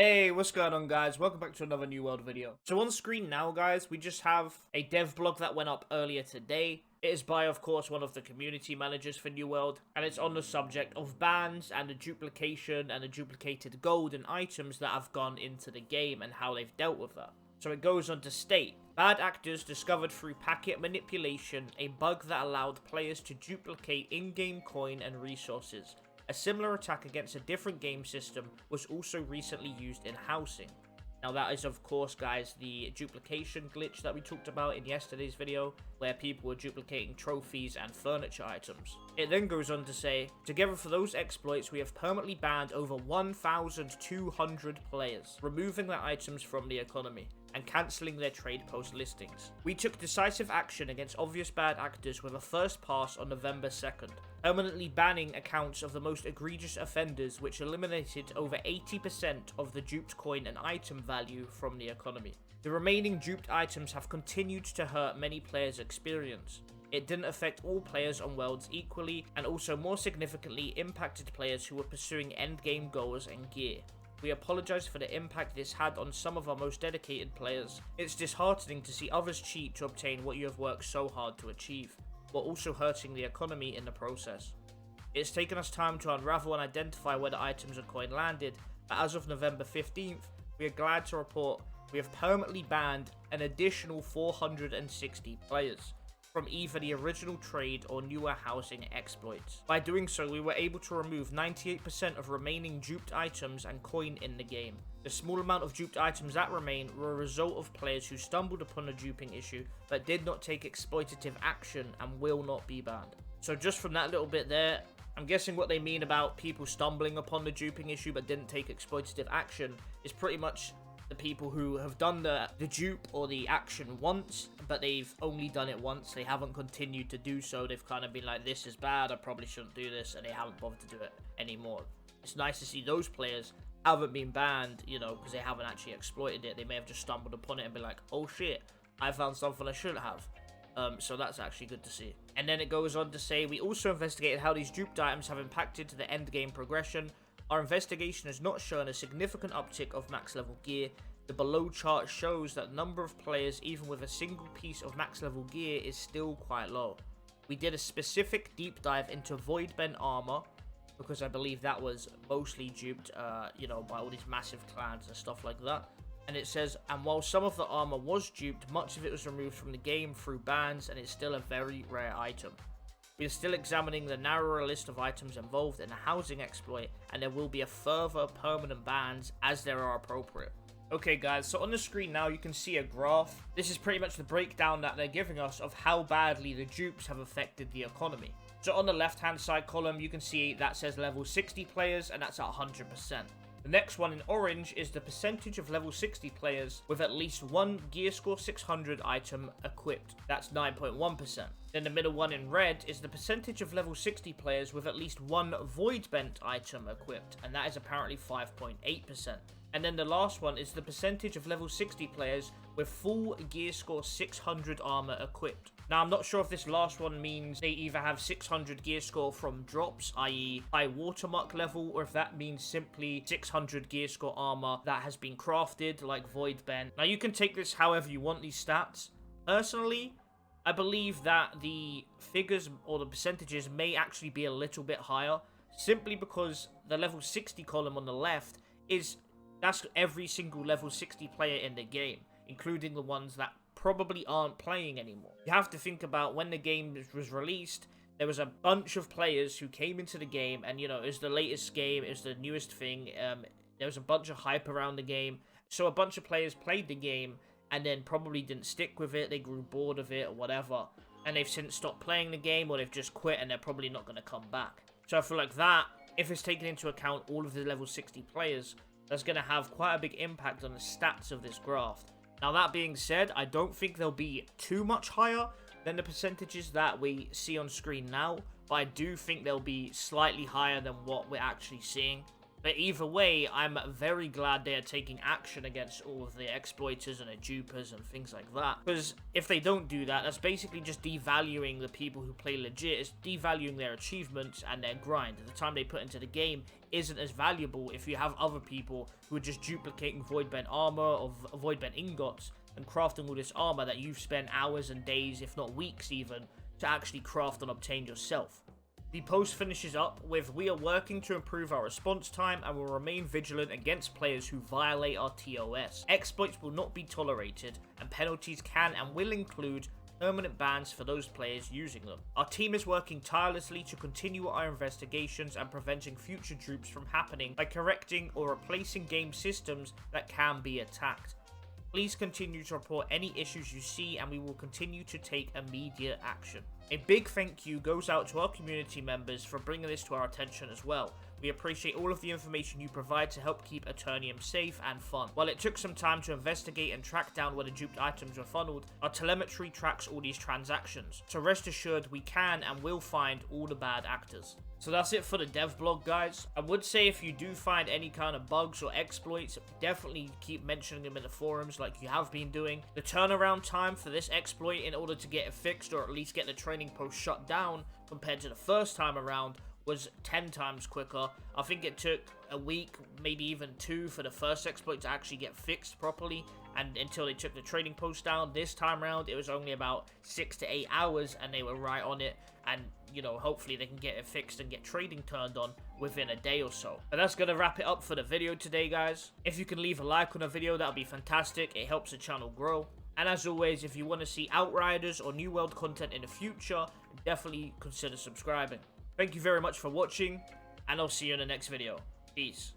Hey, what's going on, guys? Welcome back to another New World video. So on screen now, guys, we just have a dev blog that went up earlier today. It is by, of course, one of the community managers for New World, and it's on the subject of bans and the duplication and the duplicated gold and items that have gone into the game and how they've dealt with that. So it goes on to state, bad actors discovered through packet manipulation a bug that allowed players to duplicate in-game coin and resources. A similar attack against a different game system was also recently used in housing. Now that is, of course, guys, the duplication glitch that we talked about in yesterday's video, where people were duplicating trophies and furniture items. It then goes on to say, together for those exploits, we have permanently banned over 1,200 players, removing their items from the economy and cancelling their trade post listings. We took decisive action against obvious bad actors with a first pass on November 2nd, permanently banning accounts of the most egregious offenders, which eliminated over 80% of the duped coin and item value from the economy. The remaining duped items have continued to hurt many players' experience. It didn't affect all players on Worlds equally, and also more significantly impacted players who were pursuing endgame goals and gear. We apologize for the impact this had on some of our most dedicated players. It's disheartening to see others cheat to obtain what you have worked so hard to achieve, while also hurting the economy in the process. It's taken us time to unravel and identify where the items and coin landed, but as of November 15th, we are glad to report we have permanently banned an additional 460 players from either the original trade or newer housing exploits. By doing so, we were able to remove 98% of remaining duped items and coin in the game. The small amount of duped items that remain were a result of players who stumbled upon a duping issue but did not take exploitative action and will not be banned. So just from that little bit there, I'm guessing what they mean about people stumbling upon the duping issue but didn't take exploitative action is pretty much the people who have done the dupe or the action once, but they've only done it once. They haven't continued to do so. They've kind of been like, this is bad, I probably shouldn't do this, and they haven't bothered to do it anymore. It's nice to see those players haven't been banned, you know, because they haven't actually exploited it. They may have just stumbled upon it and been like, oh shit, I found something I shouldn't have. So that's actually good to see. And then it goes on to say, we also investigated how these duped items have impacted the end game progression. Our investigation has not shown a significant uptick of max level gear. The below chart shows that the number of players even with a single piece of max level gear is still quite low. We did a specific deep dive into void bent armor, because I believe that was mostly duped, you know, by all these massive clans and stuff like that. And it says, and while some of the armor was duped, much of it was removed from the game through bans, and it's still a very rare item. We are still examining the narrower list of items involved in a housing exploit, and there will be a further permanent bans as there are appropriate. Okay guys, so on the screen now you can see a graph. This is pretty much the breakdown that they're giving us of how badly the dupes have affected the economy. So on the left hand side column you can see that says level 60 players, and that's at 100%. The next one in orange is the percentage of level 60 players with at least one gear score 600 item equipped. That's 9.1%. Then the middle one in red is the percentage of level 60 players with at least one void bent item equipped, and that is apparently 5.8%. And then the last one is the percentage of level 60 players with full gear score 600 armor equipped. Now, I'm not sure if this last one means they either have 600 gear score from drops, i.e. high watermark level, or if that means simply 600 gear score armor that has been crafted, like void bent. Now, you can take this however you want, these stats. Personally, I believe that the figures or the percentages may actually be a little bit higher, simply because the level 60 column on the left that's every single level 60 player in the game, including the ones that probably aren't playing anymore. You have to think about when the game was released, there was a bunch of players who came into the game, and you know, it was the latest game, it was the newest thing, there was a bunch of hype around the game, so a bunch of players played the game and then probably didn't stick with it, they grew bored of it or whatever, and they've since stopped playing the game, or they've just quit and they're probably not going to come back. So I feel like that, if it's taken into account all of the level 60 players, that's going to have quite a big impact on the stats of this graph. Now that being said, I don't think they'll be too much higher than the percentages that we see on screen now, but I do think they'll be slightly higher than what we're actually seeing. But either way, I'm very glad they are taking action against all of the exploiters and the dupers and things like that. Because if they don't do that, that's basically just devaluing the people who play legit. It's devaluing their achievements and their grind. The time they put into the game isn't as valuable if you have other people who are just duplicating void bent armor or void bent ingots and crafting all this armor that you've spent hours and days, if not weeks even, to actually craft and obtain yourself. The post finishes up with, "We are working to improve our response time and will remain vigilant against players who violate our TOS. Exploits will not be tolerated, and penalties can and will include permanent bans for those players using them. Our team is working tirelessly to continue our investigations and preventing future dupes from happening by correcting or replacing game systems that can be attacked. Please continue to report any issues you see and we will continue to take immediate action." A big thank you goes out to our community members for bringing this to our attention as well. We appreciate all of the information you provide to help keep Eternium safe and fun. While it took some time to investigate and track down where the duped items were funneled, our telemetry tracks all these transactions. So rest assured we can and will find all the bad actors. So that's it for the dev blog, guys. I would say if you do find any kind of bugs or exploits, definitely keep mentioning them in the forums like you have been doing. The turnaround time for this exploit in order to get it fixed or at least get the training post shut down compared to the first time around was 10 times quicker. I think it took a week, maybe even 2 for the first exploit to actually get fixed properly, and until they took the trading post down. This time around it was only about 6 to 8 hours and they were right on it, and you know, hopefully they can get it fixed and get trading turned on within a day or so. But that's gonna wrap it up for the video today, guys. If you can leave a like on the video, that would be fantastic. It helps the channel grow. And as always, if you want to see Outriders or New World content in the future, definitely consider subscribing. Thank you very much for watching, and I'll see you in the next video. Peace.